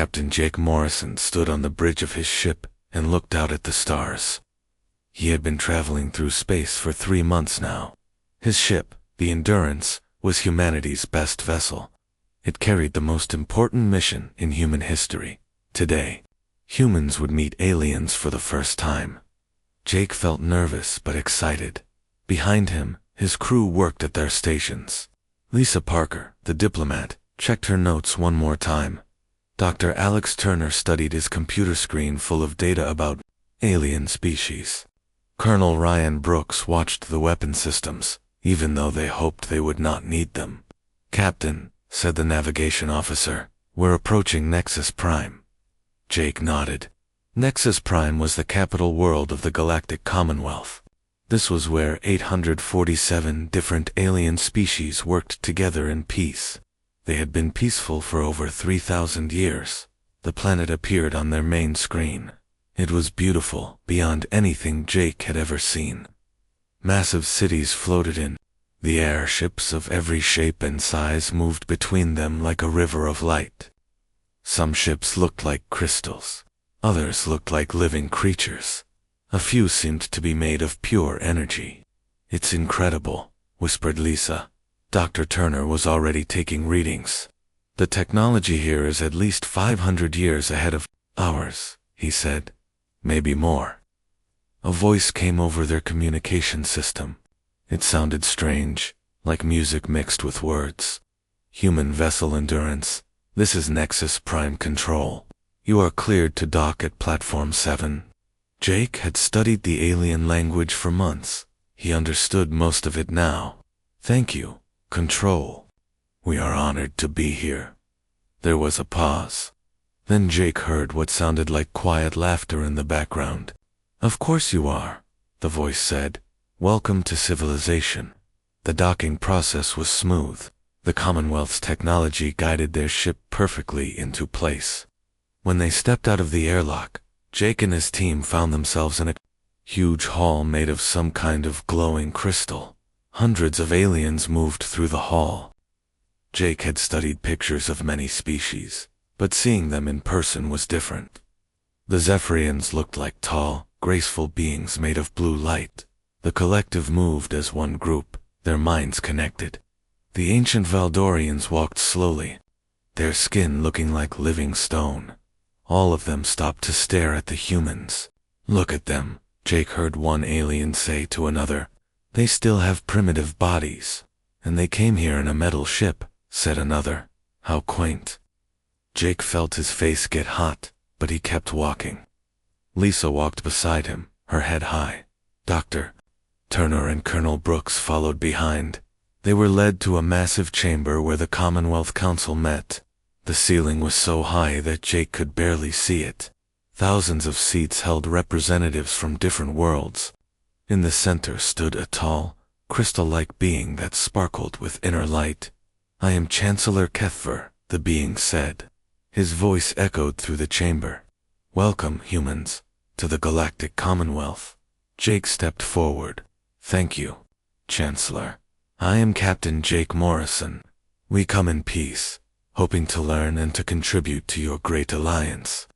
Captain Jake Morrison stood on the bridge of his ship and looked out at the stars. He had been traveling through space for 3 months now. His ship, the Endurance, was humanity's best vessel. It carried the most important mission in human history. Today, humans would meet aliens for the first time. Jake felt nervous but excited. Behind him, his crew worked at their stations. Lisa Parker, the diplomat, checked her notes one more time. Dr. Alex Turner studied his computer screen full of data about alien species. Colonel Ryan Brooks watched the weapon systems, even though they hoped they would not need them. "Captain," said the navigation officer, "we're approaching Nexus Prime." Jake nodded. Nexus Prime was the capital world of the Galactic Commonwealth. This was where 847 different alien species worked together in peace. They had been peaceful for over 3,000 years. The planet appeared on their main screen. It was beautiful, beyond anything Jake had ever seen. Massive cities floated in the air. Ships of every shape and size moved between them like a river of light. Some ships looked like crystals. Others looked like living creatures. A few seemed to be made of pure energy. "It's incredible," whispered Lisa. Dr. Turner was already taking readings. "The technology here is at least 500 years ahead of ours," he said. "Maybe more." A voice came over their communication system. It sounded strange, like music mixed with words. "Human vessel Endurance, this is Nexus Prime Control. You are cleared to dock at Platform 7. Jake had studied the alien language for months. He understood most of it now. "Thank you, Control. We are honored to be here." There was a pause. Then Jake heard what sounded like quiet laughter in the background. "Of course you are," the voice said. "Welcome to civilization." The docking process was smooth. The Commonwealth's technology guided their ship perfectly into place. When they stepped out of the airlock, Jake and his team found themselves in a huge hall made of some kind of glowing crystal. Hundreds of aliens moved through the hall. Jake had studied pictures of many species, but seeing them in person was different. The Zephyrians looked like tall, graceful beings made of blue light. The collective moved as one group, their minds connected. The ancient Valdorians walked slowly, their skin looking like living stone. All of them stopped to stare at the humans. "Look at them," Jake heard one alien say to another. "They still have primitive bodies. And they came here in a metal ship," said another. "How quaint." Jake felt his face get hot, but he kept walking. Lisa walked beside him, her head high. Dr. Turner and Colonel Brooks followed behind. They were led to a massive chamber where the Commonwealth Council met. The ceiling was so high that Jake could barely see it. Thousands of seats held representatives from different worlds. In the center stood a tall, crystal-like being that sparkled with inner light. "I am Chancellor Kethver," the being said. His voice echoed through the chamber. "Welcome, humans, to the Galactic Commonwealth." Jake stepped forward. "Thank you, Chancellor. I am Captain Jake Morrison. We come in peace, hoping to learn and to contribute to your great alliance."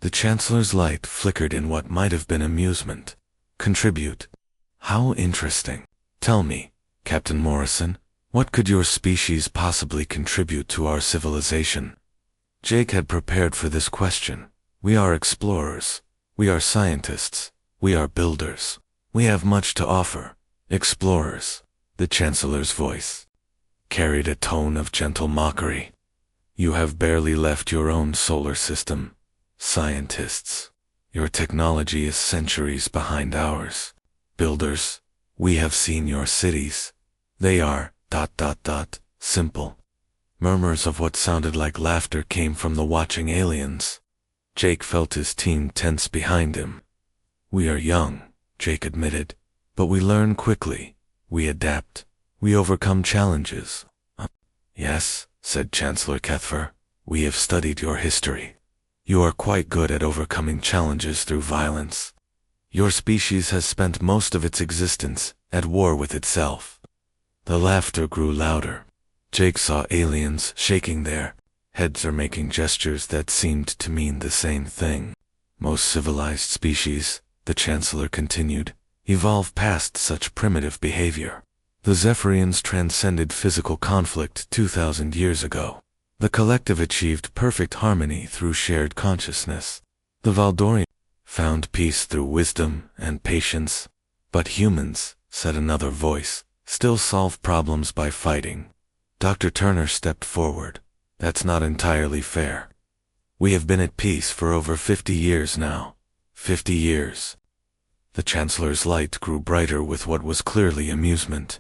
The Chancellor's light flickered in what might have been amusement. "Contribute? How interesting. Tell me, Captain Morrison, what could your species possibly contribute to our civilization?" Jake had prepared for this question. "We are explorers. We are scientists. We are builders. We have much to offer." "Explorers," the Chancellor's voice carried a tone of gentle mockery. "You have barely left your own solar system. Scientists, your technology is centuries behind ours. Builders, we have seen your cities. They are ... simple." Murmurs of what sounded like laughter came from the watching aliens. Jake felt his team tense behind him. "We are young," Jake admitted, "but we learn quickly. We adapt. We overcome challenges." "Yes," said Chancellor Kethver, "we have studied your history. You are quite good at overcoming challenges through violence. Your species has spent most of its existence at war with itself." The laughter grew louder. Jake saw aliens shaking their Heads are making gestures that seemed to mean the same thing. Most civilized species, the Chancellor continued, evolve past such primitive behavior. The Zephyrians transcended physical conflict 2,000 years ago. The collective achieved perfect harmony through shared consciousness. The Valdorians found peace through wisdom and patience. But humans, said another voice, still solve problems by fighting. Dr. Turner stepped forward. That's not entirely fair. We have been at peace for over 50 years now. 50 years. The Chancellor's light grew brighter with what was clearly amusement.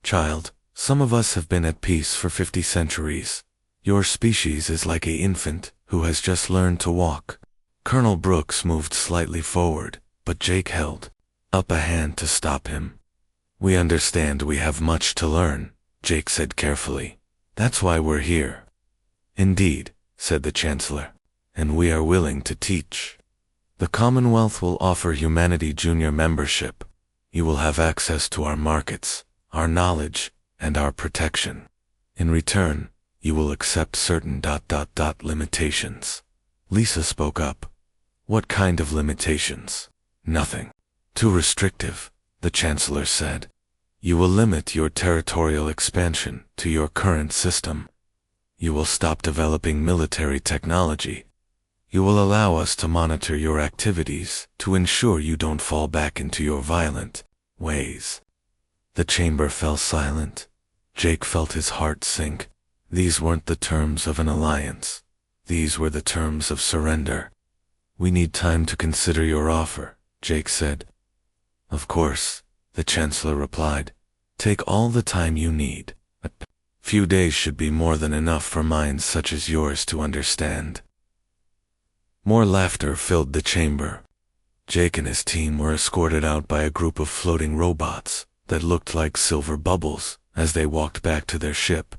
Child, some of us have been at peace for 50 centuries. Your species is like an infant who has just learned to walk. Colonel Brooks moved slightly forward, but Jake held up a hand to stop him. We understand we have much to learn, Jake said carefully. That's why we're here. Indeed, said the Chancellor, and we are willing to teach. The Commonwealth will offer humanity junior membership. You will have access to our markets, our knowledge, and our protection. In return, you will accept certain ... limitations. Lisa spoke up. What kind of limitations? Nothing. Too restrictive, the Chancellor said. You will limit your territorial expansion to your current system. You will stop developing military technology. You will allow us to monitor your activities to ensure you don't fall back into your violent ways. The chamber fell silent. Jake felt his heart sink. These weren't the terms of an alliance. These were the terms of surrender. We need time to consider your offer, Jake said. Of course, the Chancellor replied. Take all the time you need. A few days should be more than enough for minds such as yours to understand. More laughter filled the chamber. Jake and his team were escorted out by a group of floating robots that looked like silver bubbles as they walked back to their ship.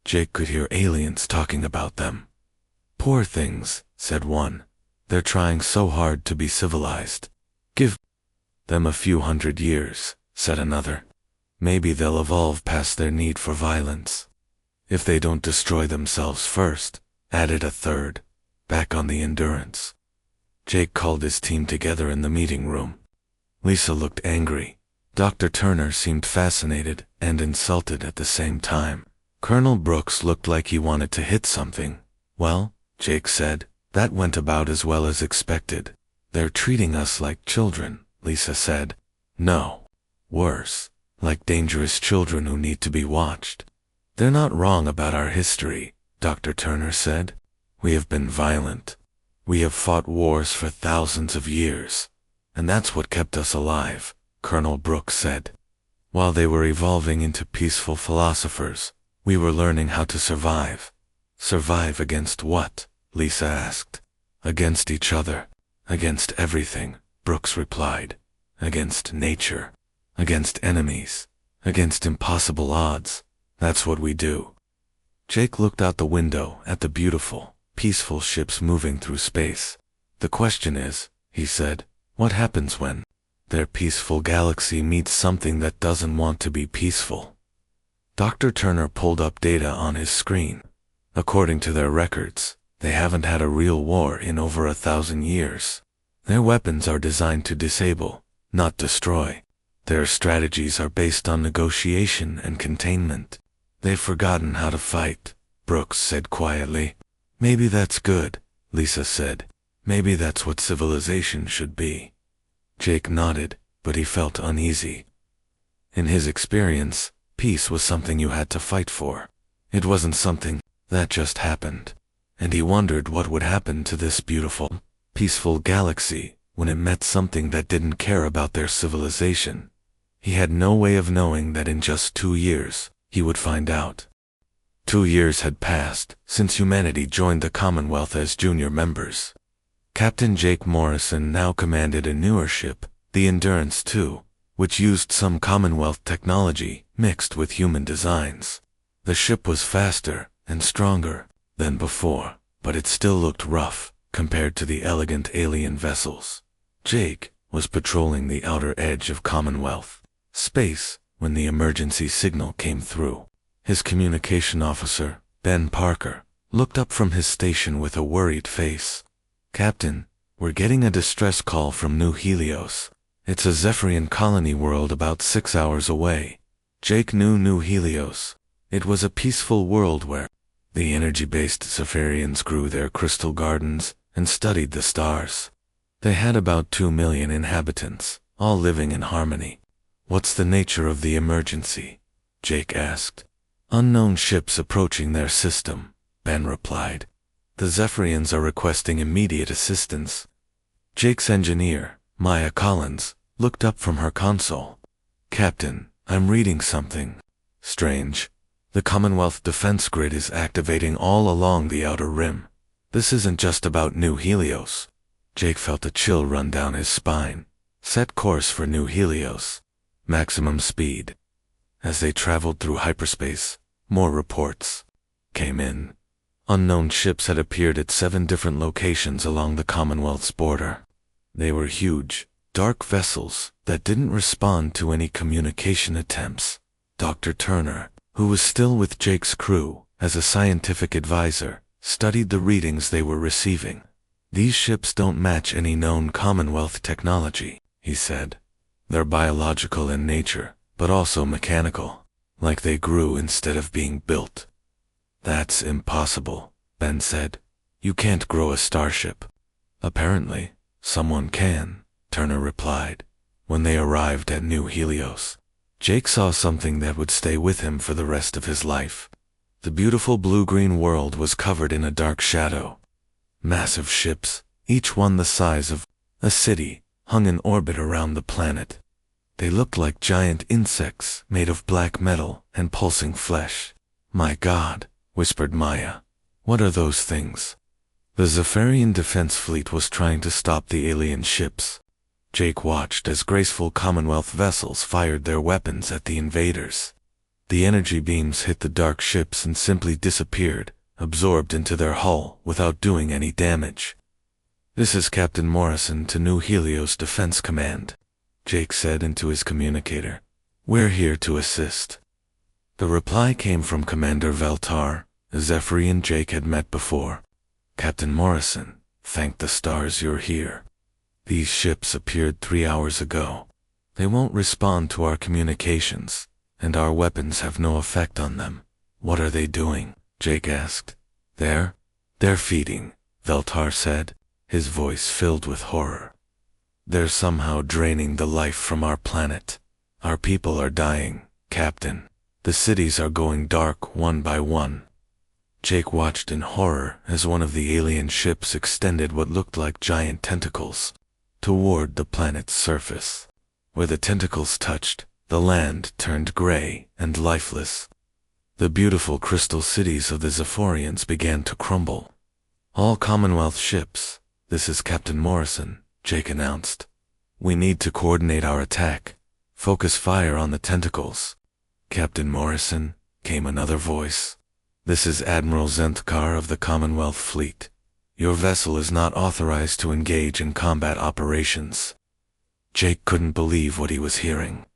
Jake could hear aliens talking about them. Poor things, said one. They're trying so hard to be civilized. Give them a few hundred years, said another. Maybe they'll evolve past their need for violence. If they don't destroy themselves first, added a third. Back on the Endurance. Jake called his team together in the meeting room. Lisa looked angry. Dr. Turner seemed fascinated and insulted at the same time. Colonel Brooks looked like he wanted to hit something. Well, Jake said, that went about as well as expected. They're treating us like children, Lisa said. No. Worse. Like dangerous children who need to be watched. They're not wrong about our history, Dr. Turner said. We have been violent. We have fought wars for thousands of years. And that's what kept us alive, Colonel Brooks said. While they were evolving into peaceful philosophers, we were learning how to survive. Survive against what? Lisa asked. Against each other. Against everything, Brooks replied. Against nature. Against enemies. Against impossible odds. That's what we do. Jake looked out the window at the beautiful, peaceful ships moving through space. The question is, he said, what happens when their peaceful galaxy meets something that doesn't want to be peaceful? Dr. Turner pulled up data on his screen. According to their records, they haven't had a real war in over 1,000 years. Their weapons are designed to disable, not destroy. Their strategies are based on negotiation and containment. They've forgotten how to fight, Brooks said quietly. Maybe that's good, Lisa said. Maybe that's what civilization should be. Jake nodded, but he felt uneasy. In his experience, peace was something you had to fight for. It wasn't something that just happened. And he wondered what would happen to this beautiful, peaceful galaxy when it met something that didn't care about their civilization. He had no way of knowing that in just 2 years, he would find out. 2 years had passed since humanity joined the Commonwealth as junior members. Captain Jake Morrison now commanded a newer ship, the Endurance II, which used some Commonwealth technology mixed with human designs. The ship was faster and stronger than before, but it still looked rough compared to the elegant alien vessels. Jake was patrolling the outer edge of Commonwealth space when the emergency signal came through. His communication officer, Ben Parker, looked up from his station with a worried face. "Captain, we're getting a distress call from New Helios. It's a Zephyrian colony world about 6 hours away." Jake knew New Helios. It was a peaceful world where the energy-based Zephyrians grew their crystal gardens and studied the stars. They had about 2 million inhabitants, all living in harmony. "What's the nature of the emergency?" Jake asked. "Unknown ships approaching their system," Ben replied. "The Zephyrians are requesting immediate assistance." Jake's engineer, Maya Collins, looked up from her console. "Captain, I'm reading something strange. The Commonwealth defense grid is activating all along the outer rim. This isn't just about New Helios." Jake felt a chill run down his spine. Set course for New Helios. Maximum speed. As they traveled through hyperspace, more reports came in. Unknown ships had appeared at 7 different locations along the Commonwealth's border. They were huge, dark vessels that didn't respond to any communication attempts. Dr. Turner, who was still with Jake's crew as a scientific advisor, studied the readings they were receiving. "These ships don't match any known Commonwealth technology," he said. "They're biological in nature, but also mechanical, like they grew instead of being built." "That's impossible," Ben said. "You can't grow a starship." "Apparently, someone can," Turner replied. When they arrived at New Helios, Jake saw something that would stay with him for the rest of his life. The beautiful blue-green world was covered in a dark shadow. Massive ships, each one the size of a city, hung in orbit around the planet. They looked like giant insects made of black metal and pulsing flesh. "My God," whispered Maya. "What are those things?" The Zephyrian defense fleet was trying to stop the alien ships. Jake watched as graceful Commonwealth vessels fired their weapons at the invaders. The energy beams hit the dark ships and simply disappeared, absorbed into their hull without doing any damage. "This is Captain Morrison to New Helios Defense Command," Jake said into his communicator. "We're here to assist." The reply came from Commander Veltar, a Zephyrian Jake had met before. "Captain Morrison, thank the stars you're here. These ships appeared 3 hours ago. They won't respond to our communications, and our weapons have no effect on them." "What are they doing?" Jake asked. They're feeding," Veltar said, his voice filled with horror. "They're somehow draining the life from our planet. Our people are dying, Captain. The cities are going dark one by one." Jake watched in horror as one of the alien ships extended what looked like giant tentacles toward the planet's surface. Where the tentacles touched, the land turned gray and lifeless. The beautiful crystal cities of the Zephyrians began to crumble. "All Commonwealth ships, this is Captain Morrison," Jake announced. "We need to coordinate our attack. Focus fire on the tentacles." "Captain Morrison," came another voice. "This is Admiral Zenthkar of the Commonwealth Fleet. Your vessel is not authorized to engage in combat operations." Jake couldn't believe what he was hearing.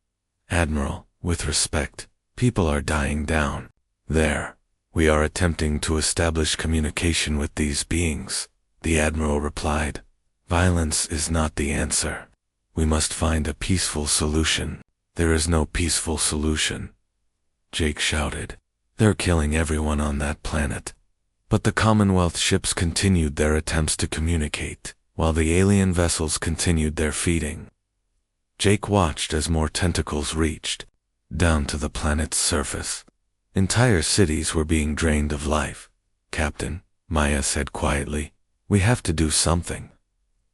"Admiral, with respect, people are dying down there. We are attempting to establish communication with these beings," the Admiral replied. "Violence is not the answer. We must find a peaceful solution." "There is no peaceful solution," Jake shouted. "They're killing everyone on that planet." But the Commonwealth ships continued their attempts to communicate, while the alien vessels continued their feeding. Jake watched as more tentacles reached down to the planet's surface. Entire cities were being drained of life. "Captain," Maya said quietly, "we have to do something."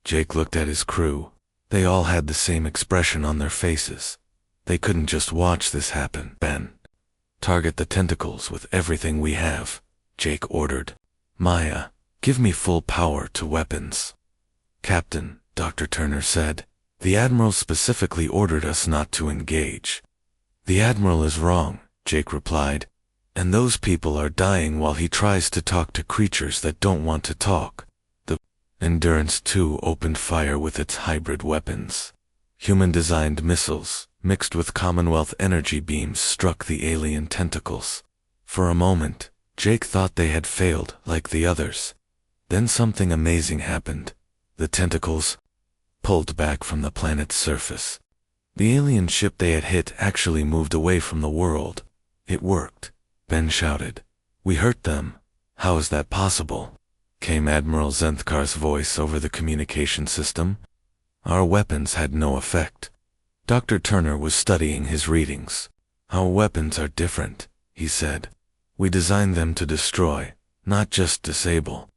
Jake looked at his crew. They all had the same expression on their faces. They couldn't just watch this happen. "Ben, target the tentacles with everything we have," Jake ordered. "Maya, give me full power to weapons." "Captain," Dr. Turner said, "the Admiral specifically ordered us not to engage." "The Admiral is wrong," Jake replied, "and those people are dying while he tries to talk to creatures that don't want to talk." The Endurance 2 opened fire with its hybrid weapons. Human-designed missiles, mixed with Commonwealth energy beams, struck the alien tentacles. For a moment, Jake thought they had failed, like the others. Then something amazing happened. The tentacles pulled back from the planet's surface. The alien ship they had hit actually moved away from the world. It worked, Ben shouted. We hurt them. How is that possible? Came Admiral Zenthkar's voice over the communication system. Our weapons had no effect. Dr. Turner was studying his readings. Our weapons are different, he said. We designed them to destroy, not just disable.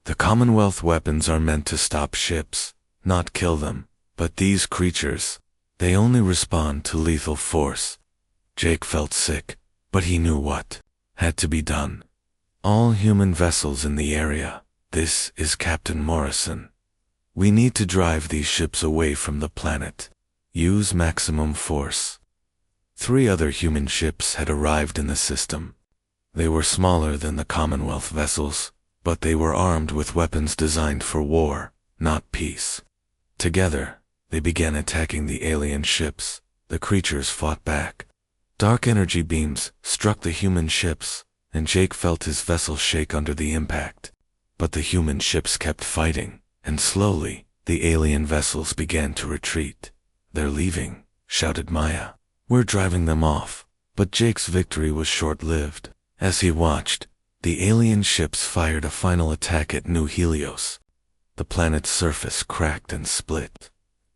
The Commonwealth weapons are meant to stop ships, not kill them. But these creatures, they only respond to lethal force. Jake felt sick, but he knew what had to be done. All human vessels in the area. This is Captain Morrison. We need to drive these ships away from the planet. Use maximum force. 3 other human ships had arrived in the system. They were smaller than the Commonwealth vessels, but they were armed with weapons designed for war, not peace. Together, they began attacking the alien ships. The creatures fought back. Dark energy beams struck the human ships, and Jake felt his vessel shake under the impact. But the human ships kept fighting, and slowly, the alien vessels began to retreat. They're leaving, shouted Maya. We're driving them off. But Jake's victory was short-lived. As he watched, the alien ships fired a final attack at New Helios. The planet's surface cracked and split.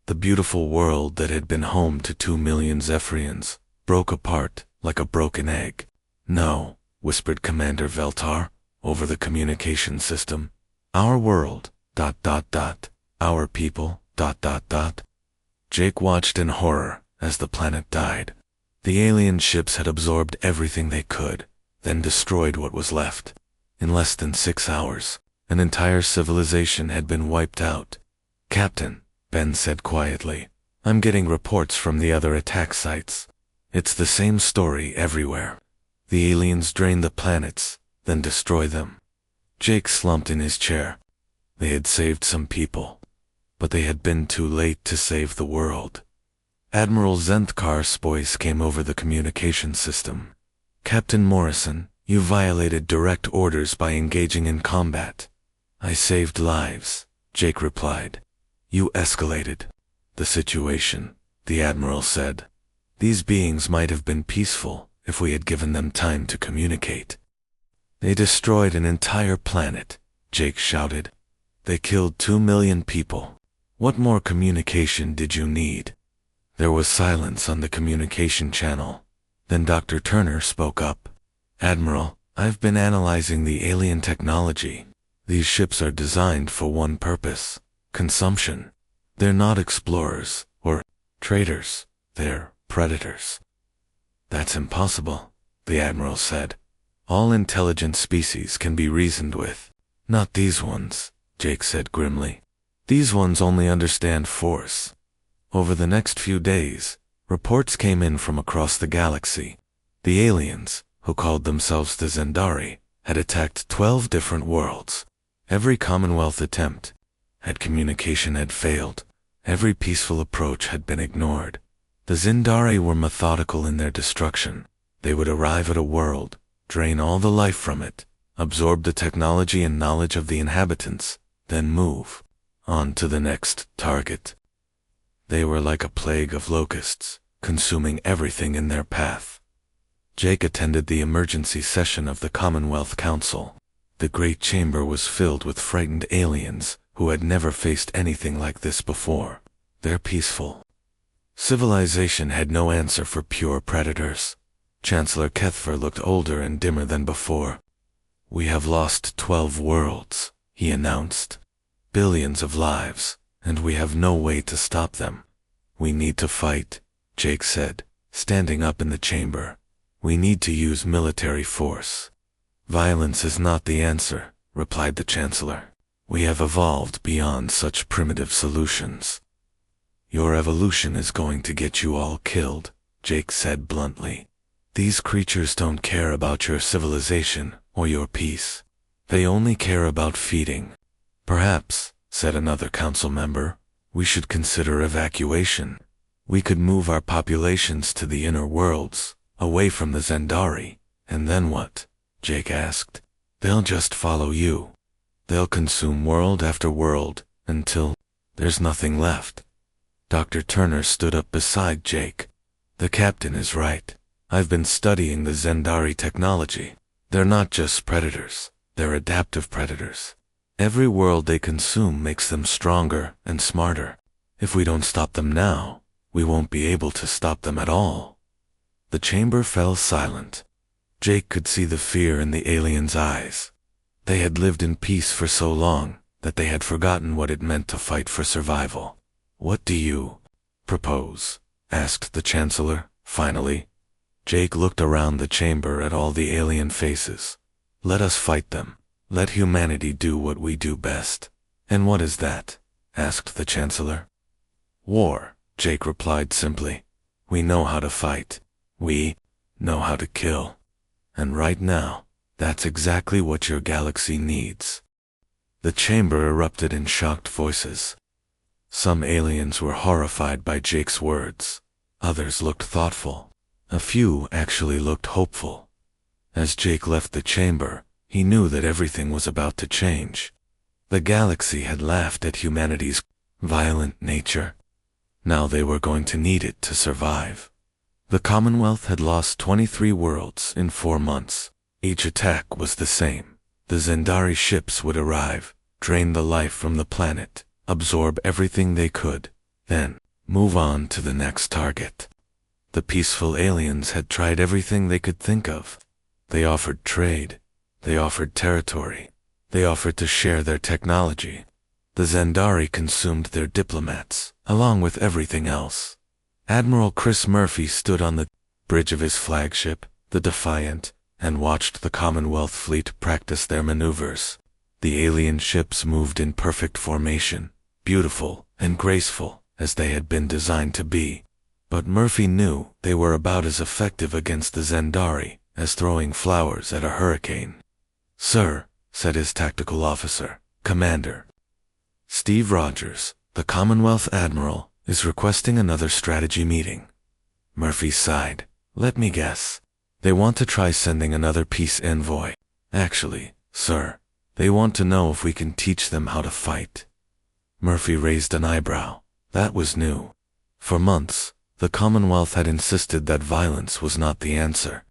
The beautiful world that had been home to 2 million Zephyrians broke apart like a broken egg. No, whispered Commander Veltar over the communication system. Our world, ... Our people, ... Jake watched in horror as the planet died. The alien ships had absorbed everything they could, then destroyed what was left. In less than 6 hours, an entire civilization had been wiped out. Captain, Ben said quietly, I'm getting reports from the other attack sites. It's the same story everywhere. The aliens drain the planets, then destroy them. Jake slumped in his chair. They had saved some people, but they had been too late to save the world. Admiral Zenthkar's voice came over the communication system. Captain Morrison, you violated direct orders by engaging in combat. I saved lives, Jake replied. You escalated the situation, the Admiral said. These beings might have been peaceful if we had given them time to communicate. They destroyed an entire planet, Jake shouted. They killed 2 million people. What more communication did you need? There was silence on the communication channel. Then Dr. Turner spoke up. Admiral, I've been analyzing the alien technology. These ships are designed for one purpose: consumption. They're not explorers or traders. They're predators. That's impossible, the Admiral said. All intelligent species can be reasoned with. Not these ones, Jake said grimly. These ones only understand force. Over the next few days, reports came in from across the galaxy. The aliens, who called themselves the Zendari, had attacked 12 different worlds. Every Commonwealth attempt at communication had failed. Every peaceful approach had been ignored. The Zendari were methodical in their destruction. They would arrive at a world, drain all the life from it, absorb the technology and knowledge of the inhabitants, then move on to the next target. They were like a plague of locusts, consuming everything in their path. Jake attended the emergency session of the Commonwealth Council. The great chamber was filled with frightened aliens who had never faced anything like this before. They're peaceful. Civilization had no answer for pure predators. Chancellor Kethfer looked older and dimmer than before. We have lost 12 worlds, he announced. Billions of lives, and we have no way to stop them. We need to fight, Jake said, standing up in the chamber. We need to use military force. Violence is not the answer, replied the Chancellor. We have evolved beyond such primitive solutions. Your evolution is going to get you all killed, Jake said bluntly. These creatures don't care about your civilization or your peace. They only care about feeding. Perhaps, said another council member, we should consider evacuation. We could move our populations to the inner worlds, away from the Zendari, and then what? Jake asked. They'll just follow you. They'll consume world after world, until there's nothing left. Dr. Turner stood up beside Jake. The captain is right. I've been studying the Zendari technology. They're not just predators, they're adaptive predators. Every world they consume makes them stronger and smarter. If we don't stop them now, we won't be able to stop them at all. The chamber fell silent. Jake could see the fear in the aliens' eyes. They had lived in peace for so long that they had forgotten what it meant to fight for survival. What do you propose? Asked the Chancellor, finally. Jake looked around the chamber at all the alien faces. Let us fight them. Let humanity do what we do best. And what is that? Asked the Chancellor. War, Jake replied simply. We know how to fight. We know how to kill. And right now, that's exactly what your galaxy needs. The chamber erupted in shocked voices. Some aliens were horrified by Jake's words. Others looked thoughtful. A few actually looked hopeful. As Jake left the chamber, he knew that everything was about to change. The galaxy had laughed at humanity's violent nature. Now they were going to need it to survive. The Commonwealth had lost 23 worlds in 4 months. Each attack was the same. The Zendari ships would arrive, drain the life from the planet, absorb everything they could, then move on to the next target. The peaceful aliens had tried everything they could think of. They offered trade. They offered territory. They offered to share their technology. The Zendari consumed their diplomats, along with everything else. Admiral Chris Murphy stood on the bridge of his flagship, the Defiant, and watched the Commonwealth fleet practice their maneuvers. The alien ships moved in perfect formation, beautiful and graceful as they had been designed to be. But Murphy knew they were about as effective against the Zendari as throwing flowers at a hurricane. Sir, said his tactical officer, Commander. Steve Rogers, the Commonwealth Admiral, is requesting another strategy meeting. Murphy sighed. Let me guess. They want to try sending another peace envoy. Actually, sir, they want to know if we can teach them how to fight. Murphy raised an eyebrow. That was new. For months, the Commonwealth had insisted that violence was not the answer.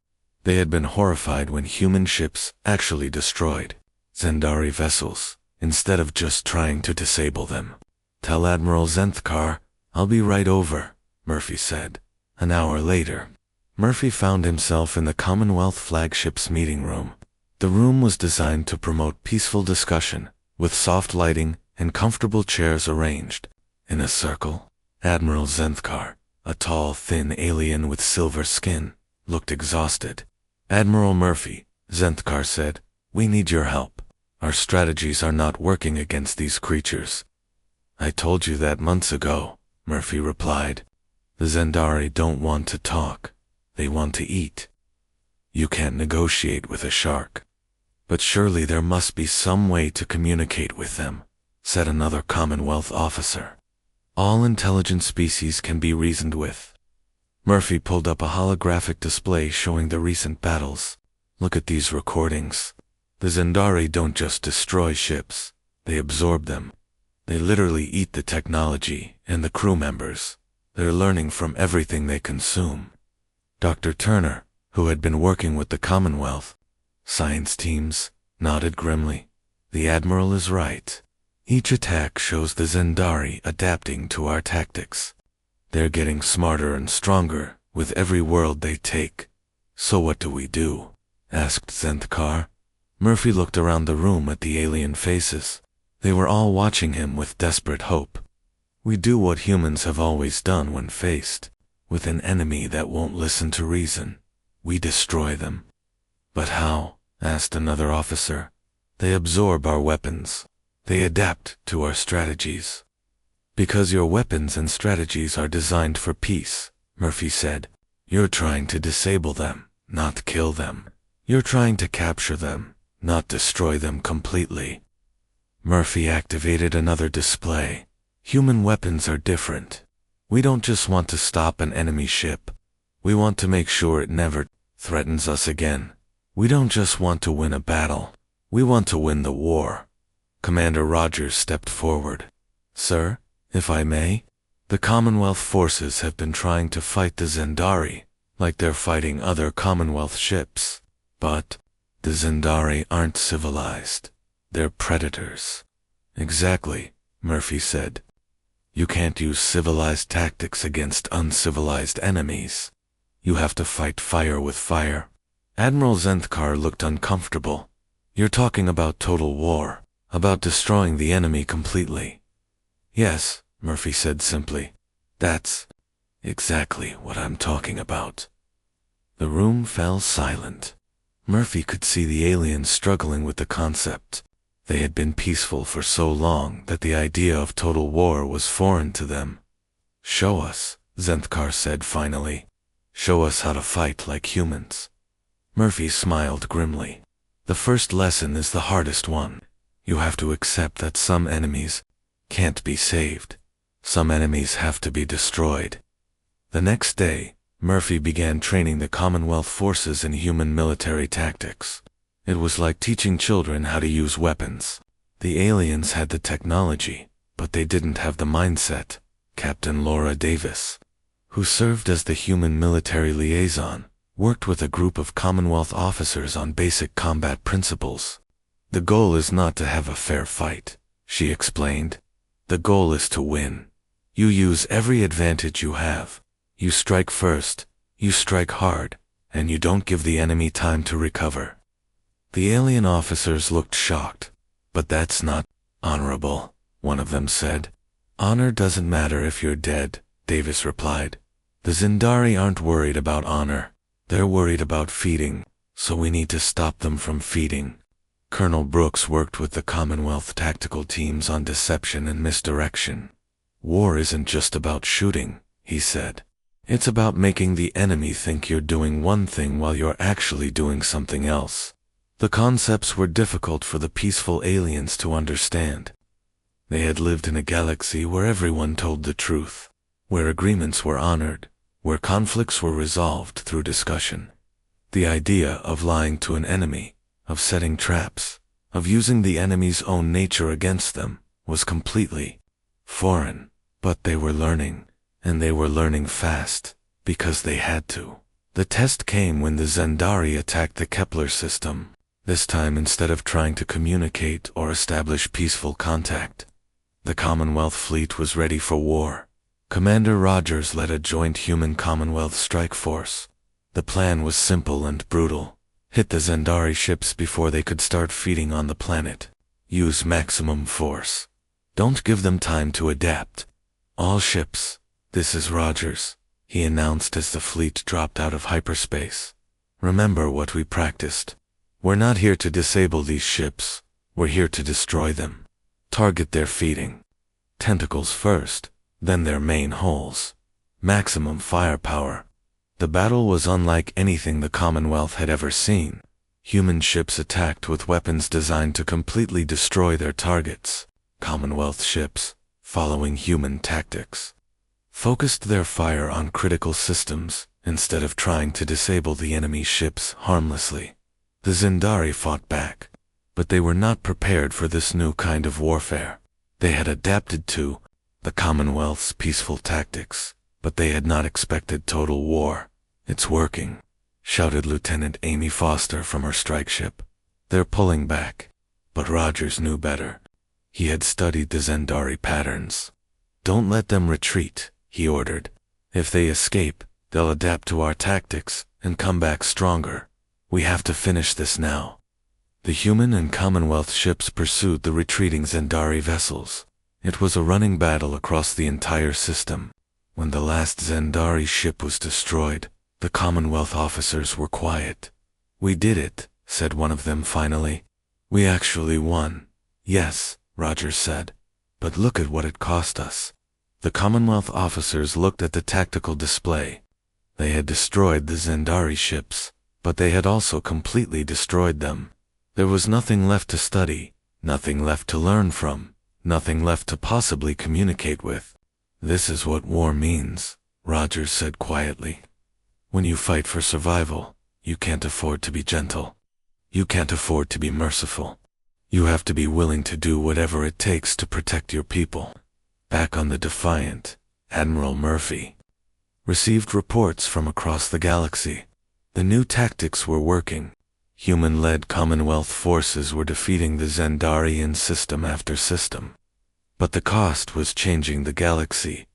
They had been horrified when human ships actually destroyed Zendari vessels, instead of just trying to disable them. Tell Admiral Zenthkar, I'll be right over, Murphy said. An hour later, Murphy found himself in the Commonwealth flagship's meeting room. The room was designed to promote peaceful discussion, with soft lighting and comfortable chairs arranged. In a circle, Admiral Zenthkar, a tall, thin alien with silver skin, looked exhausted. Admiral Murphy, Zenthkar said, we need your help. Our strategies are not working against these creatures. I told you that months ago, Murphy replied. The Zendari don't want to talk. They want to eat. You can't negotiate with a shark. But surely there must be some way to communicate with them, said another Commonwealth officer. All intelligent species can be reasoned with. Murphy pulled up a holographic display showing the recent battles. Look at these recordings. The Zendari don't just destroy ships, they absorb them. They literally eat the technology and the crew members. They're learning from everything they consume. Dr. Turner, who had been working with the Commonwealth science teams, nodded grimly. The Admiral is right. Each attack shows the Zendari adapting to our tactics. They're getting smarter and stronger with every world they take. So what do we do? Asked Zenthkar. Murphy looked around the room at the alien faces. They were all watching him with desperate hope. We do what humans have always done when faced with an enemy that won't listen to reason. We destroy them. But how? Asked another officer. They absorb our weapons. They adapt to our strategies. Because your weapons and strategies are designed for peace, Murphy said. You're trying to disable them, not kill them. You're trying to capture them, not destroy them completely. Murphy activated another display. Human weapons are different. We don't just want to stop an enemy ship. We want to make sure it never threatens us again. We don't just want to win a battle. We want to win the war. Commander Rogers stepped forward. Sir, if I may, the Commonwealth forces have been trying to fight the Zendari, like they're fighting other Commonwealth ships. But the Zendari aren't civilized. They're predators. Exactly, Murphy said. You can't use civilized tactics against uncivilized enemies. You have to fight fire with fire. Admiral Zenthkar looked uncomfortable. You're talking about total war, about destroying the enemy completely. Yes, Murphy said simply. That's exactly what I'm talking about. The room fell silent. Murphy could see the aliens struggling with the concept. They had been peaceful for so long that the idea of total war was foreign to them. Show us, Zenthkar said finally. Show us how to fight like humans. Murphy smiled grimly. The first lesson is the hardest one. You have to accept that some enemies can't be saved. Some enemies have to be destroyed. The next day, Murphy began training the Commonwealth forces in human military tactics. It was like teaching children how to use weapons. The aliens had the technology, but they didn't have the mindset. Captain Laura Davis, who served as the human military liaison, worked with a group of Commonwealth officers on basic combat principles. The goal is not to have a fair fight, she explained. The goal is to win. You use every advantage you have. You strike first, you strike hard, and you don't give the enemy time to recover. The alien officers looked shocked. But that's not honorable, one of them said. Honor doesn't matter if you're dead, Davis replied. The Zendari aren't worried about honor. They're worried about feeding, so we need to stop them from feeding. Colonel Brooks worked with the Commonwealth tactical teams on deception and misdirection. War isn't just about shooting, he said. It's about making the enemy think you're doing one thing while you're actually doing something else. The concepts were difficult for the peaceful aliens to understand. They had lived in a galaxy where everyone told the truth, where agreements were honored, where conflicts were resolved through discussion. The idea of lying to an enemy, of setting traps, of using the enemy's own nature against them, was completely foreign. But they were learning, and they were learning fast, because they had to. The test came when the Zendari attacked the Kepler system. This time, instead of trying to communicate or establish peaceful contact, the Commonwealth fleet was ready for war. Commander Rogers led a joint human Commonwealth strike force. The plan was simple and brutal. Hit the Zendari ships before they could start feeding on the planet. Use maximum force. Don't give them time to adapt. All ships. This is Rogers, he announced as the fleet dropped out of hyperspace. Remember what we practiced. We're not here to disable these ships. We're here to destroy them. Target their feeding. Tentacles first, then their main hulls. Maximum firepower. The battle was unlike anything the Commonwealth had ever seen. Human ships attacked with weapons designed to completely destroy their targets. Commonwealth ships, following human tactics, focused their fire on critical systems instead of trying to disable the enemy ships harmlessly. The Zendari fought back, but they were not prepared for this new kind of warfare. They had adapted to the Commonwealth's peaceful tactics, but they had not expected total war. It's working, shouted Lieutenant Amy Foster from her strike ship. They're pulling back. But Rogers knew better. He had studied the Zendari patterns. Don't let them retreat, he ordered. If they escape, they'll adapt to our tactics and come back stronger. We have to finish this now. The human and Commonwealth ships pursued the retreating Zendari vessels. It was a running battle across the entire system. When the last Zendari ship was destroyed, the Commonwealth officers were quiet. We did it, said one of them finally. We actually won. Yes, Rogers said. But look at what it cost us. The Commonwealth officers looked at the tactical display. They had destroyed the Zendari ships, but they had also completely destroyed them. There was nothing left to study, nothing left to learn from, nothing left to possibly communicate with. This is what war means, Rogers said quietly. When you fight for survival, you can't afford to be gentle. You can't afford to be merciful. You have to be willing to do whatever it takes to protect your people. Back on the Defiant, Admiral Murphy received reports from across the galaxy. The new tactics were working. Human-led Commonwealth forces were defeating the Zendarian system after system. But the cost was changing the galaxy.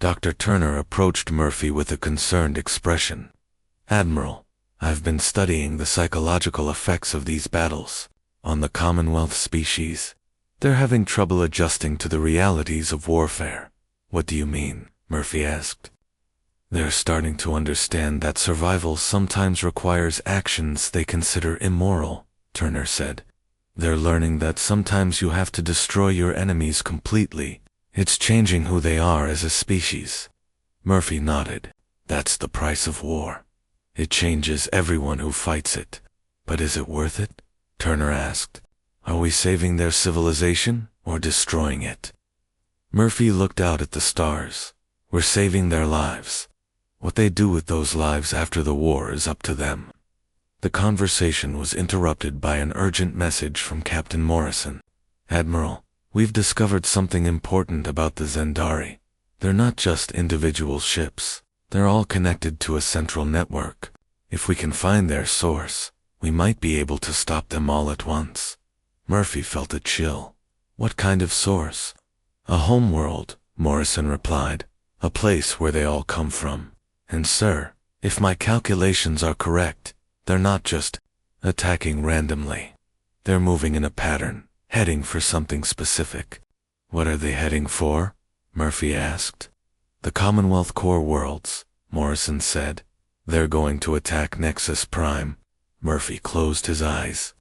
Dr. Turner approached Murphy with a concerned expression. Admiral, I've been studying the psychological effects of these battles on the Commonwealth species. They're having trouble adjusting to the realities of warfare. What do you mean? Murphy asked. They're starting to understand that survival sometimes requires actions they consider immoral, Turner said. They're learning that sometimes you have to destroy your enemies completely. It's changing who they are as a species. Murphy nodded. That's the price of war. It changes everyone who fights it. But is it worth it? Turner asked. Are we saving their civilization or destroying it? Murphy looked out at the stars. We're saving their lives. What they do with those lives after the war is up to them. The conversation was interrupted by an urgent message from Captain Morrison. Admiral, we've discovered something important about the Zendari. They're not just individual ships. They're all connected to a central network. If we can find their source, we might be able to stop them all at once. Murphy felt a chill. What kind of source? A homeworld, Morrison replied. A place where they all come from. And sir, if my calculations are correct, they're not just attacking randomly. They're moving in a pattern, heading for something specific. What are they heading for? Murphy asked. The Commonwealth core worlds, Morrison said. They're going to attack Nexus Prime. Murphy closed his eyes.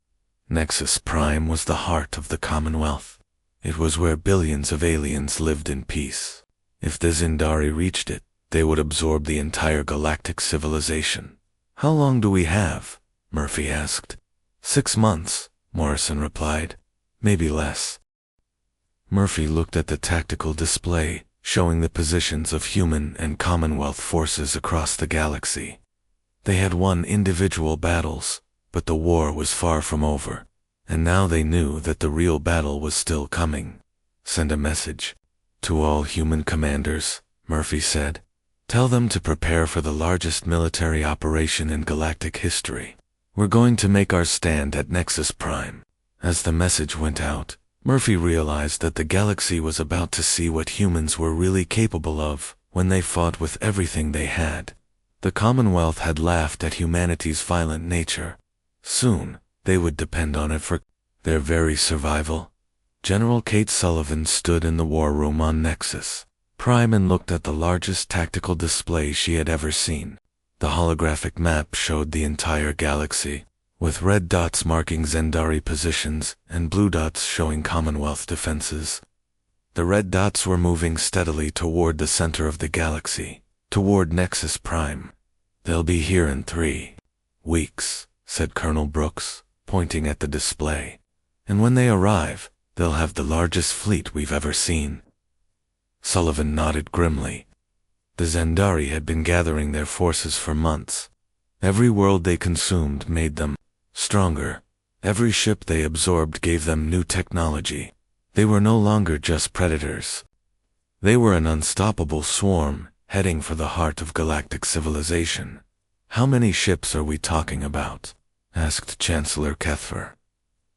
Nexus Prime was the heart of the Commonwealth. It was where billions of aliens lived in peace. If the Zendari reached it, they would absorb the entire galactic civilization. How long do we have? Murphy asked. 6 months, Morrison replied. Maybe less. Murphy looked at the tactical display, showing the positions of human and Commonwealth forces across the galaxy. They had won individual battles, but the war was far from over, and now they knew that the real battle was still coming. Send a message. To all human commanders, Murphy said. Tell them to prepare for the largest military operation in galactic history. We're going to make our stand at Nexus Prime. As the message went out, Murphy realized that the galaxy was about to see what humans were really capable of when they fought with everything they had. The Commonwealth had laughed at humanity's violent nature. Soon, they would depend on it for their very survival. General Kate Sullivan stood in the war room on Nexus Prime and looked at the largest tactical display she had ever seen. The holographic map showed the entire galaxy, with red dots marking Zendari positions and blue dots showing Commonwealth defenses. The red dots were moving steadily toward the center of the galaxy, toward Nexus Prime. They'll be here in 3 weeks, said Colonel Brooks, pointing at the display. And when they arrive, they'll have the largest fleet we've ever seen. Sullivan nodded grimly. The Zendari had been gathering their forces for months. Every world they consumed made them stronger. Every ship they absorbed gave them new technology. They were no longer just predators. They were an unstoppable swarm, heading for the heart of galactic civilization. How many ships are we talking about? Asked Chancellor Kethfer.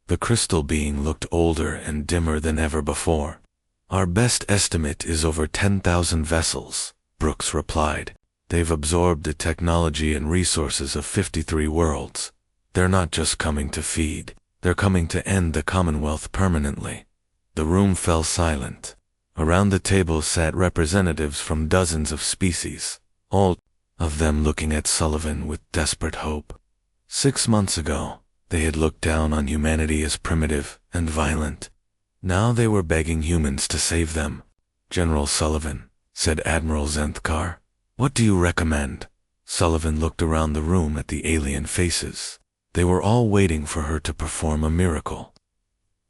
The crystal being looked older and dimmer than ever before. Our best estimate is over 10,000 vessels, Brooks replied. They've absorbed the technology and resources of 53 worlds. They're not just coming to feed, they're coming to end the Commonwealth permanently. The room fell silent. Around the table sat representatives from dozens of species, all of them looking at Sullivan with desperate hope. 6 months ago, they had looked down on humanity as primitive and violent. Now they were begging humans to save them. General Sullivan, said Admiral Zenthkar, what do you recommend? Sullivan looked around the room at the alien faces. They were all waiting for her to perform a miracle.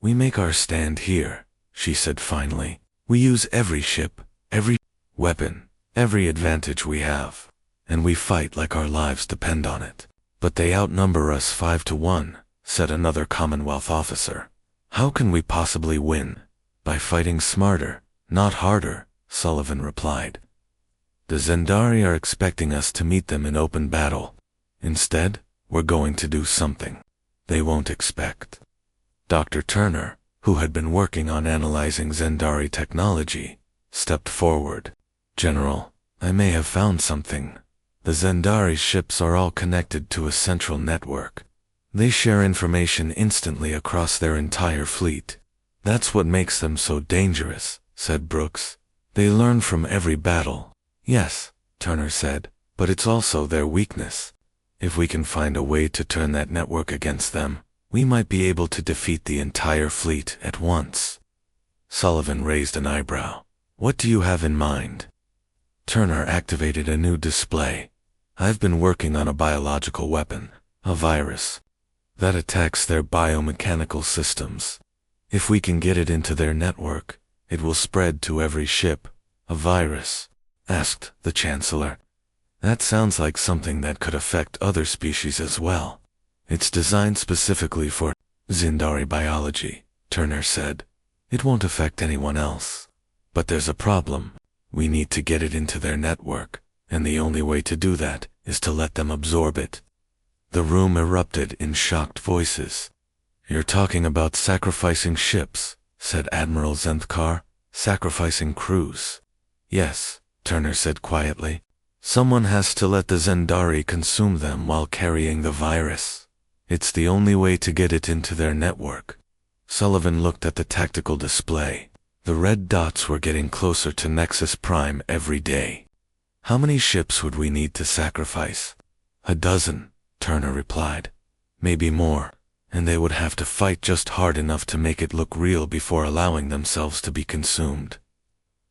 We make our stand here, she said finally. We use every ship, every weapon, every advantage we have, and we fight like our lives depend on it. But they outnumber us 5 to 1, said another Commonwealth officer. How can we possibly win? By fighting smarter, not harder, Sullivan replied. The Zendari are expecting us to meet them in open battle. Instead, we're going to do something they won't expect. Dr. Turner, who had been working on analyzing Zendari technology, stepped forward. General, I may have found something. The Zendari ships are all connected to a central network. They share information instantly across their entire fleet. That's what makes them so dangerous, said Brooks. They learn from every battle. Yes, Turner said, but it's also their weakness. If we can find a way to turn that network against them, we might be able to defeat the entire fleet at once. Sullivan raised an eyebrow. What do you have in mind? Turner activated a new display. I've been working on a biological weapon, a virus, that attacks their biomechanical systems. If we can get it into their network, it will spread to every ship. A virus? Asked the Chancellor. That sounds like something that could affect other species as well. It's designed specifically for Zendari biology, Turner said. It won't affect anyone else. But there's a problem. We need to get it into their network, and the only way to do that is to let them absorb it. The room erupted in shocked voices. You're talking about sacrificing ships, said Admiral Zenthkar. Sacrificing crews. Yes, Turner said quietly. Someone has to let the Zendari consume them while carrying the virus. It's the only way to get it into their network. Sullivan looked at the tactical display. The red dots were getting closer to Nexus Prime every day. How many ships would we need to sacrifice? 12, Turner replied. Maybe more, and they would have to fight just hard enough to make it look real before allowing themselves to be consumed.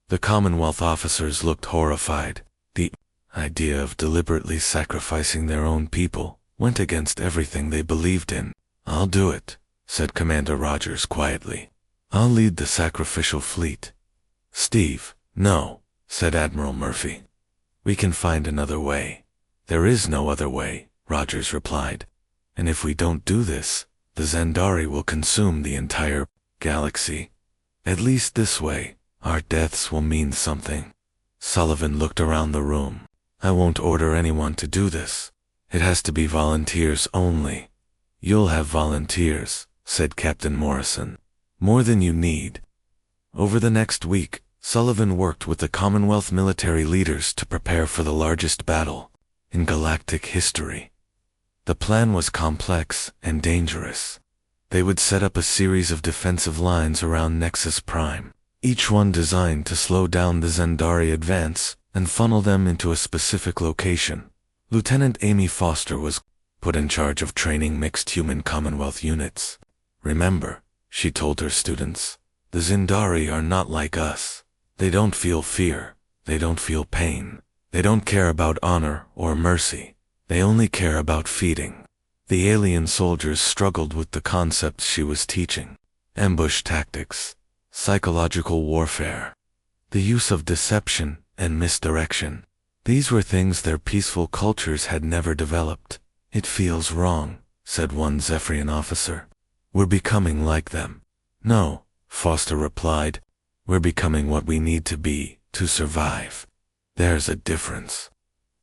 The Commonwealth officers looked horrified. The idea of deliberately sacrificing their own people went against everything they believed in. I'll do it, said Commander Rogers quietly. I'll lead the sacrificial fleet. Steve, no, said Admiral Murphy. We can find another way. There is no other way, Rogers replied. And if we don't do this, the Zendari will consume the entire galaxy. At least this way, our deaths will mean something. Sullivan looked around the room. I won't order anyone to do this. It has to be volunteers only. You'll have volunteers, said Captain Morrison. More than you need. Over the next week, Sullivan worked with the Commonwealth military leaders to prepare for the largest battle in galactic history. The plan was complex and dangerous. They would set up a series of defensive lines around Nexus Prime, each one designed to slow down the Zendari advance and funnel them into a specific location. Lieutenant Amy Foster was put in charge of training mixed human Commonwealth units. Remember, she told her students, the Zendari are not like us. They don't feel fear. They don't feel pain. They don't care about honor or mercy. They only care about feeding. The alien soldiers struggled with the concepts she was teaching. Ambush tactics, psychological warfare, the use of deception and misdirection. These were things their peaceful cultures had never developed. It feels wrong, said one Zephyrian officer. We're becoming like them. No, Foster replied. We're becoming what we need to be to survive. There's a difference.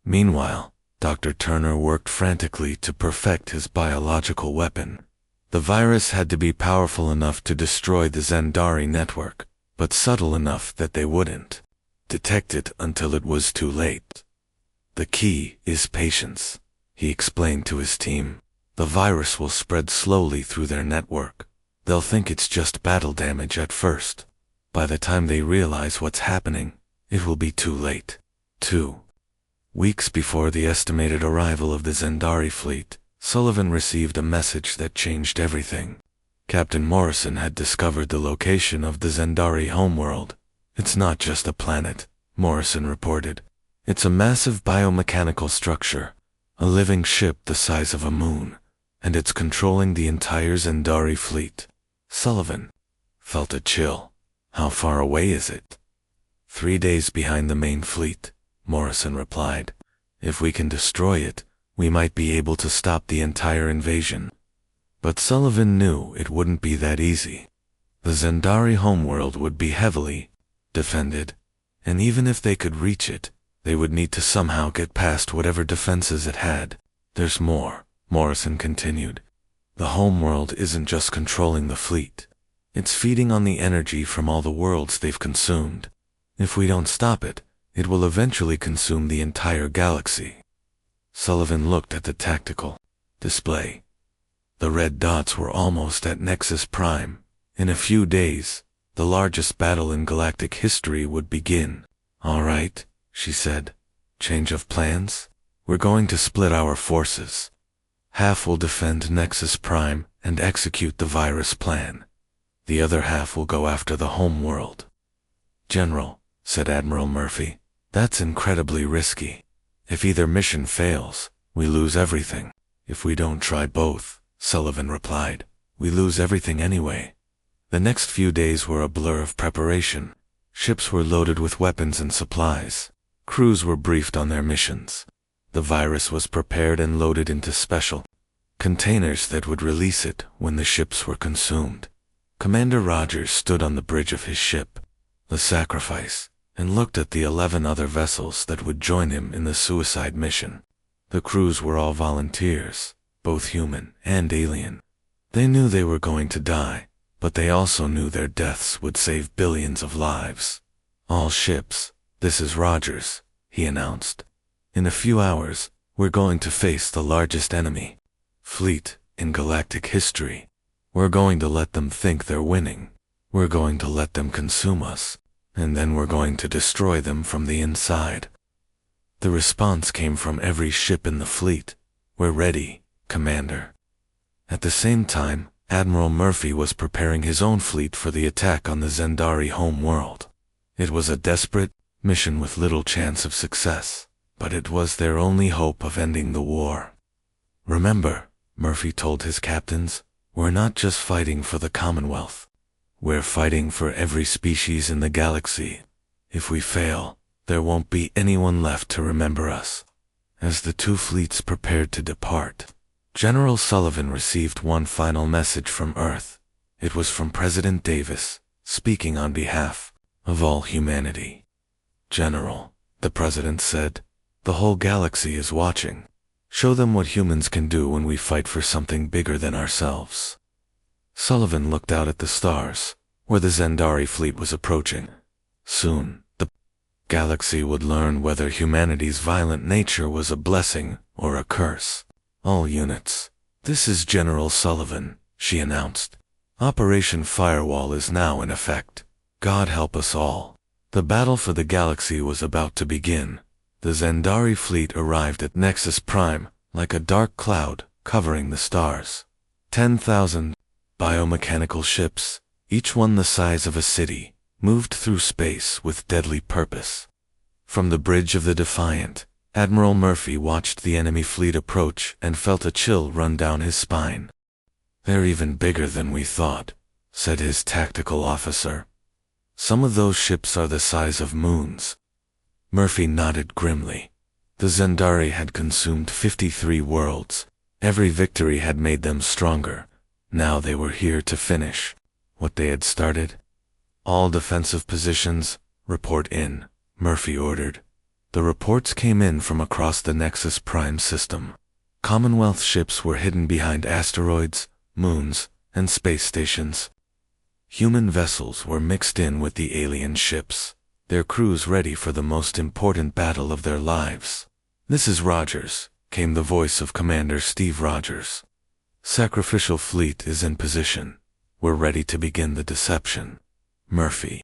Meanwhile, Dr. Turner worked frantically to perfect his biological weapon. The virus had to be powerful enough to destroy the Zendari network, but subtle enough that they wouldn't detect it until it was too late. The key is patience, he explained to his team. The virus will spread slowly through their network. They'll think it's just battle damage at first. By the time they realize what's happening, it will be too late. 2 weeks before the estimated arrival of the Zendari fleet, Sullivan received a message that changed everything. Captain Morrison had discovered the location of the Zendari homeworld. It's not just a planet, Morrison reported. It's a massive biomechanical structure, a living ship the size of a moon, and it's controlling the entire Zendari fleet. Sullivan felt a chill. How far away is it? 3 days behind the main fleet, Morrison replied. If we can destroy it, we might be able to stop the entire invasion. But Sullivan knew it wouldn't be that easy. The Zendari homeworld would be heavily defended, and even if they could reach it, they would need to somehow get past whatever defenses it had. There's more, Morrison continued. The homeworld isn't just controlling the fleet. It's feeding on the energy from all the worlds they've consumed. If we don't stop it, it will eventually consume the entire galaxy. Sullivan looked at the tactical display. The red dots were almost at Nexus Prime. In a few days, the largest battle in galactic history would begin. All right, she said. Change of plans? We're going to split our forces. Half will defend Nexus Prime and execute the virus plan. The other half will go after the homeworld. General, said Admiral Murphy, that's incredibly risky. If either mission fails, we lose everything. If we don't try both, Sullivan replied, we lose everything anyway. The next few days were a blur of preparation. Ships were loaded with weapons and supplies. Crews were briefed on their missions. The virus was prepared and loaded into special containers that would release it when the ships were consumed. Commander Rogers stood on the bridge of his ship, the Sacrifice, and looked at the 11 other vessels that would join him in the suicide mission. The crews were all volunteers, both human and alien. They knew they were going to die, but they also knew their deaths would save billions of lives. All ships, this is Rogers, he announced. In a few hours, we're going to face the largest enemy fleet in galactic history. We're going to let them think they're winning. We're going to let them consume us, and then we're going to destroy them from the inside. The response came from every ship in the fleet. We're ready, Commander. At the same time, Admiral Murphy was preparing his own fleet for the attack on the Zendari homeworld. It was a desperate mission with little chance of success, but it was their only hope of ending the war. Remember, Murphy told his captains, we're not just fighting for the Commonwealth. We're fighting for every species in the galaxy. If we fail, there won't be anyone left to remember us. As the two fleets prepared to depart, General Sullivan received one final message from Earth. It was from President Davis, speaking on behalf of all humanity. General, the President said, the whole galaxy is watching. Show them what humans can do when we fight for something bigger than ourselves. Sullivan looked out at the stars, where the Zendari fleet was approaching. Soon, the galaxy would learn whether humanity's violent nature was a blessing or a curse. All units, this is General Sullivan, she announced. Operation Firewall is now in effect. God help us all. The battle for the galaxy was about to begin. The Zendari fleet arrived at Nexus Prime, like a dark cloud covering the stars. 10,000 biomechanical ships, each one the size of a city, moved through space with deadly purpose. From the bridge of the Defiant, Admiral Murphy watched the enemy fleet approach and felt a chill run down his spine. They're even bigger than we thought, said his tactical officer. Some of those ships are the size of moons. Murphy nodded grimly. The Zendari had consumed 53 worlds. Every victory had made them stronger. Now they were here to finish what they had started. All defensive positions, report in, Murphy ordered. The reports came in from across the Nexus Prime system. Commonwealth ships were hidden behind asteroids, moons, and space stations. Human vessels were mixed in with the alien ships, their crews ready for the most important battle of their lives. This is Rogers, came the voice of Commander Steve Rogers. Sacrificial fleet is in position. We're ready to begin the deception. Murphy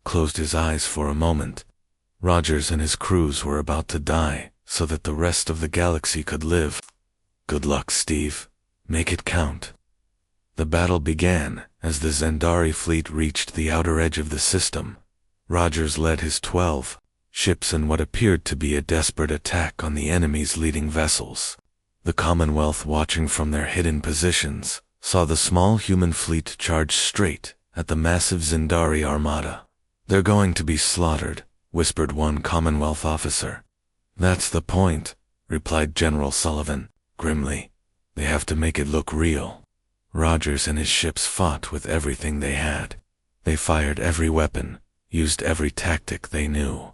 closed his eyes for a moment. Rogers and his crews were about to die, so that the rest of the galaxy could live. Good luck, Steve. Make it count. The battle began as the Zendari fleet reached the outer edge of the system. Rogers led his 12 ships in what appeared to be a desperate attack on the enemy's leading vessels. The Commonwealth, watching from their hidden positions, saw the small human fleet charge straight at the massive Zendari armada. They're going to be slaughtered, whispered one Commonwealth officer. That's the point, replied General Sullivan, grimly. They have to make it look real. Rogers and his ships fought with everything they had. They fired every weapon, used every tactic they knew.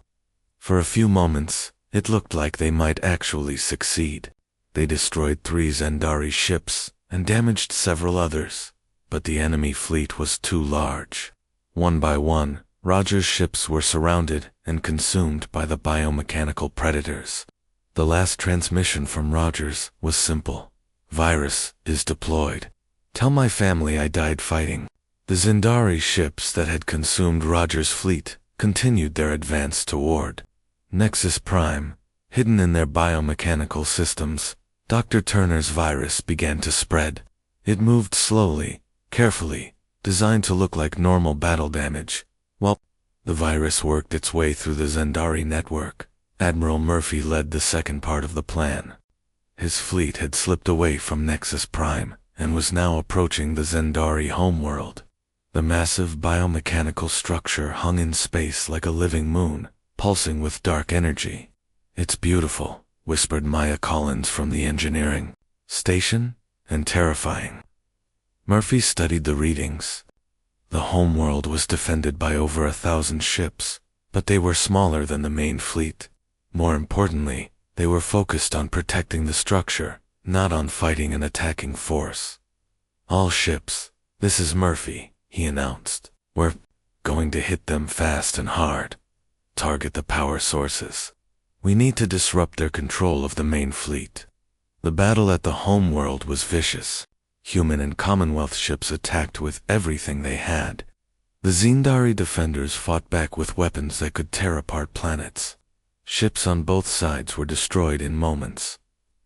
For a few moments, it looked like they might actually succeed. They destroyed 3 Zendari ships and damaged several others, but the enemy fleet was too large. One by one, Rogers' ships were surrounded and consumed by the biomechanical predators. The last transmission from Rogers was simple. "Virus is deployed. Tell my family I died fighting." The Zendari ships that had consumed Rogers' fleet continued their advance toward Nexus Prime. Hidden in their biomechanical systems, Dr. Turner's virus began to spread. It moved slowly, carefully, designed to look like normal battle damage. While the virus worked its way through the Zendari network, Admiral Murphy led the second part of the plan. His fleet had slipped away from Nexus Prime and was now approaching the Zendari homeworld. The massive biomechanical structure hung in space like a living moon, pulsing with dark energy. "It's beautiful," whispered Maya Collins from the engineering station, "and terrifying." Murphy studied the readings. The homeworld was defended by over 1,000 ships, but they were smaller than the main fleet. More importantly, they were focused on protecting the structure, not on fighting an attacking force. "All ships, this is Murphy," he announced. "We're going to hit them fast and hard. Target the power sources. We need to disrupt their control of the main fleet." The battle at the homeworld was vicious. Human and Commonwealth ships attacked with everything they had. The Zendari defenders fought back with weapons that could tear apart planets. Ships on both sides were destroyed in moments.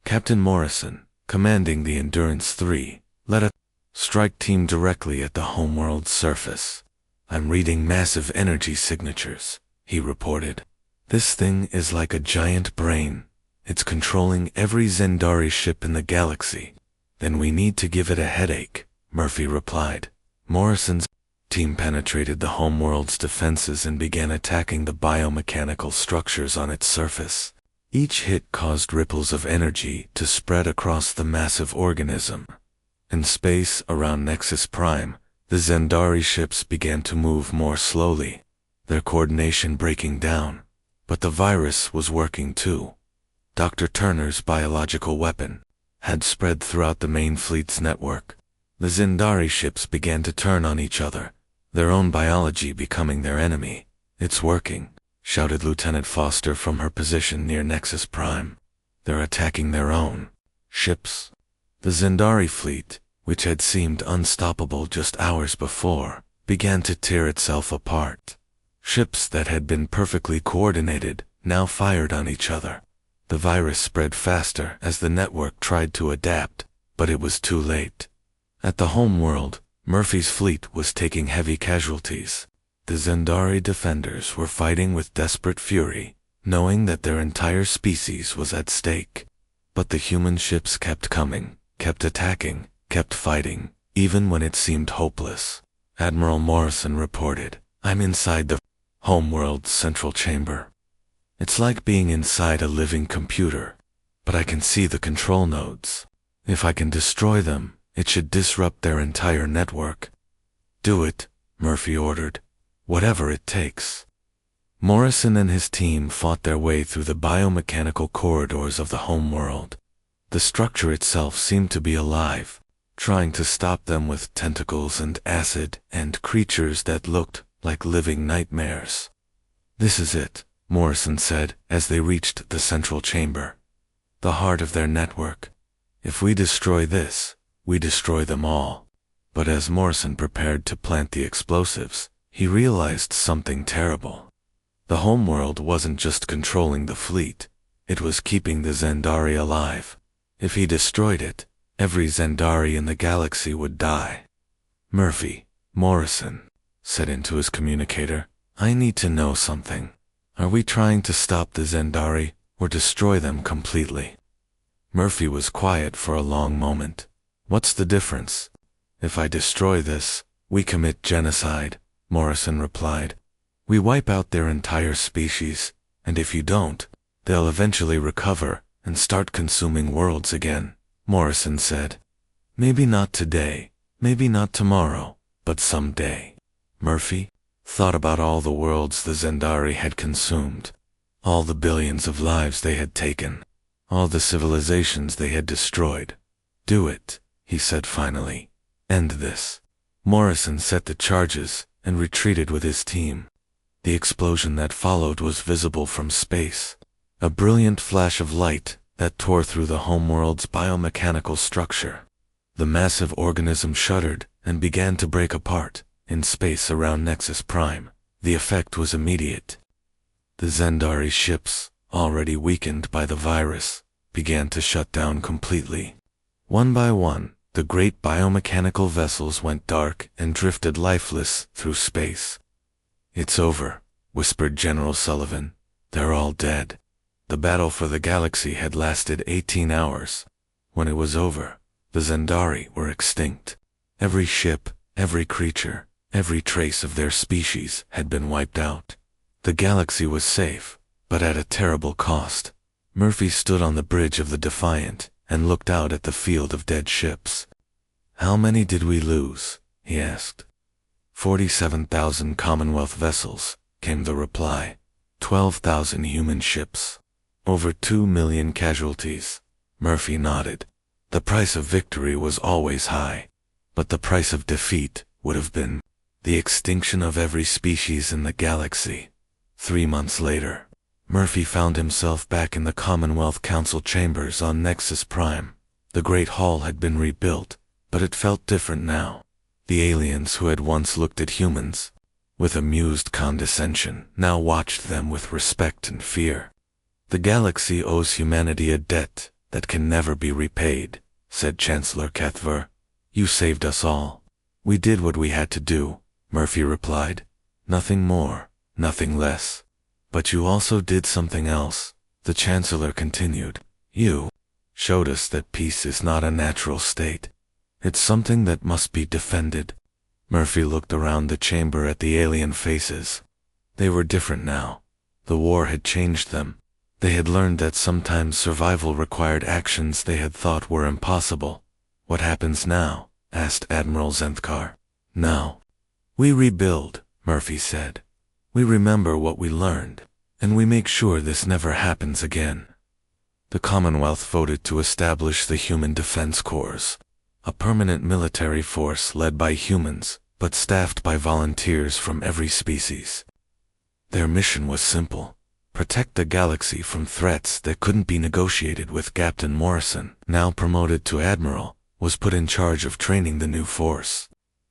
Captain Morrison, commanding the Endurance 3, led a strike team directly at the homeworld's surface. "I'm reading massive energy signatures," he reported. "This thing is like a giant brain. It's controlling every Zendari ship in the galaxy." "Then we need to give it a headache," Murphy replied. Morrison's team penetrated the homeworld's defenses and began attacking the biomechanical structures on its surface. Each hit caused ripples of energy to spread across the massive organism. In space around Nexus Prime, the Zendari ships began to move more slowly, their coordination breaking down. But the virus was working too. Dr. Turner's biological weapon had spread throughout the main fleet's network. The Zendari ships began to turn on each other, their own biology becoming their enemy. "It's working," shouted Lieutenant Foster from her position near Nexus Prime. "They're attacking their own ships." The Zendari fleet, which had seemed unstoppable just hours before, began to tear itself apart. Ships that had been perfectly coordinated now fired on each other. The virus spread faster as the network tried to adapt, but it was too late. At the homeworld, Murphy's fleet was taking heavy casualties. The Zendari defenders were fighting with desperate fury, knowing that their entire species was at stake. But the human ships kept coming, kept attacking, kept fighting, even when it seemed hopeless. Admiral Morrison reported, "I'm inside the homeworld's central chamber. It's like being inside a living computer, but I can see the control nodes. If I can destroy them, it should disrupt their entire network." "Do it," Murphy ordered. "Whatever it takes." Morrison and his team fought their way through the biomechanical corridors of the homeworld. The structure itself seemed to be alive, trying to stop them with tentacles and acid and creatures that looked like living nightmares. "This is it," Morrison said as they reached the central chamber. "The heart of their network. If we destroy this, we destroy them all." But as Morrison prepared to plant the explosives, he realized something terrible. The homeworld wasn't just controlling the fleet, it was keeping the Zendari alive. If he destroyed it, every Zendari in the galaxy would die. "Murphy," Morrison said into his communicator, "I need to know something. Are we trying to stop the Zendari or destroy them completely?" Murphy was quiet for a long moment. "What's the difference?" "If I destroy this, we commit genocide," Morrison replied. "We wipe out their entire species, and if you don't, they'll eventually recover and start consuming worlds again," Morrison said. "Maybe not today, Maybe not tomorrow, but someday. Murphy thought about all the worlds the Zendari had consumed, all the billions of lives they had taken, all the civilizations they had destroyed. Do it, he said finally. End this. Morrison set the charges and retreated with his team. The explosion that followed was visible from space, a brilliant flash of light that tore through the homeworld's biomechanical structure. The massive organism shuddered and began to break apart in space around Nexus Prime. The effect was immediate. The Zendari ships, already weakened by the virus, began to shut down completely. One by one, the great biomechanical vessels went dark and drifted lifeless through space. It's over, whispered General Sullivan. They're all dead. The battle for the galaxy had lasted 18 hours. When it was over, the Zendari were extinct. Every ship, every creature, every trace of their species had been wiped out. The galaxy was safe, but at a terrible cost. Murphy stood on the bridge of the Defiant and looked out at the field of dead ships. How many did we lose? He asked. 47,000 Commonwealth vessels, came the reply. 12,000 human ships. Over 2 million casualties. Murphy nodded. The price of victory was always high, but the price of defeat would have been the extinction of every species in the galaxy. 3 months later, Murphy found himself back in the Commonwealth Council chambers on Nexus Prime. The Great Hall had been rebuilt, but it felt different now. The aliens who had once looked at humans with amused condescension now watched them with respect and fear. The galaxy owes humanity a debt that can never be repaid, said Chancellor Cathver. You saved us all. We did what we had to do, Murphy replied. Nothing more, nothing less. But you also did something else, the Chancellor continued. You showed us that peace is not a natural state. It's something that must be defended. Murphy looked around the chamber at the alien faces. They were different now. The war had changed them. They had learned that sometimes survival required actions they had thought were impossible. What happens now? Asked Admiral Zenthkar. Now, we rebuild, Murphy said. We remember what we learned, and we make sure this never happens again. The Commonwealth voted to establish the Human Defense Corps, a permanent military force led by humans, but staffed by volunteers from every species. Their mission was simple: protect the galaxy from threats that couldn't be negotiated with. Captain Morrison, now promoted to Admiral, was put in charge of training the new force.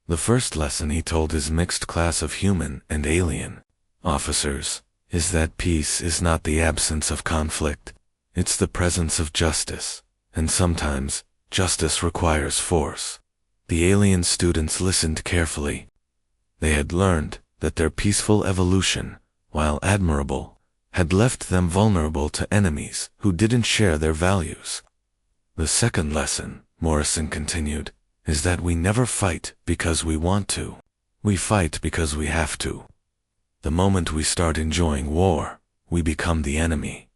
The first lesson he told his mixed class of human and alien officers is that peace is not the absence of conflict, it's the presence of justice, and sometimes justice requires force. The alien students listened carefully. They had learned that their peaceful evolution, while admirable, had left them vulnerable to enemies who didn't share their values. The second lesson, Morrison continued, is that we never fight because we want to. We fight because we have to. The moment we start enjoying war, we become the enemy.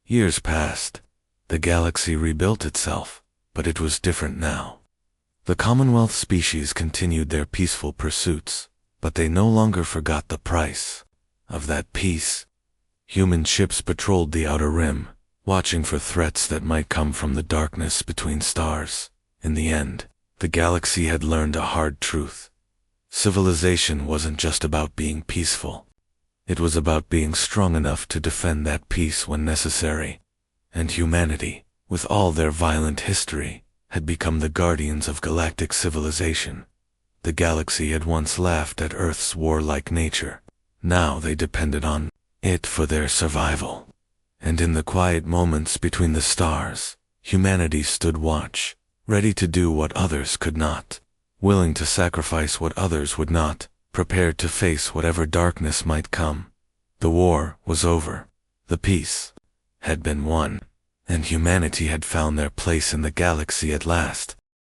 Years passed. The galaxy rebuilt itself, but it was different now. The Commonwealth species continued their peaceful pursuits, but they no longer forgot the price of that peace. Human ships patrolled the outer rim, watching for threats that might come from the darkness between stars. In the end, the galaxy had learned a hard truth. Civilization wasn't just about being peaceful. It was about being strong enough to defend that peace when necessary. And humanity, with all their violent history, had become the guardians of galactic civilization. The galaxy had once laughed at Earth's warlike nature. Now they depended on it for their survival. And in the quiet moments between the stars, humanity stood watch, ready to do what others could not, willing to sacrifice what others would not, prepared to face whatever darkness might come. The war was over. The peace had been won, and humanity had found their place in the galaxy at last.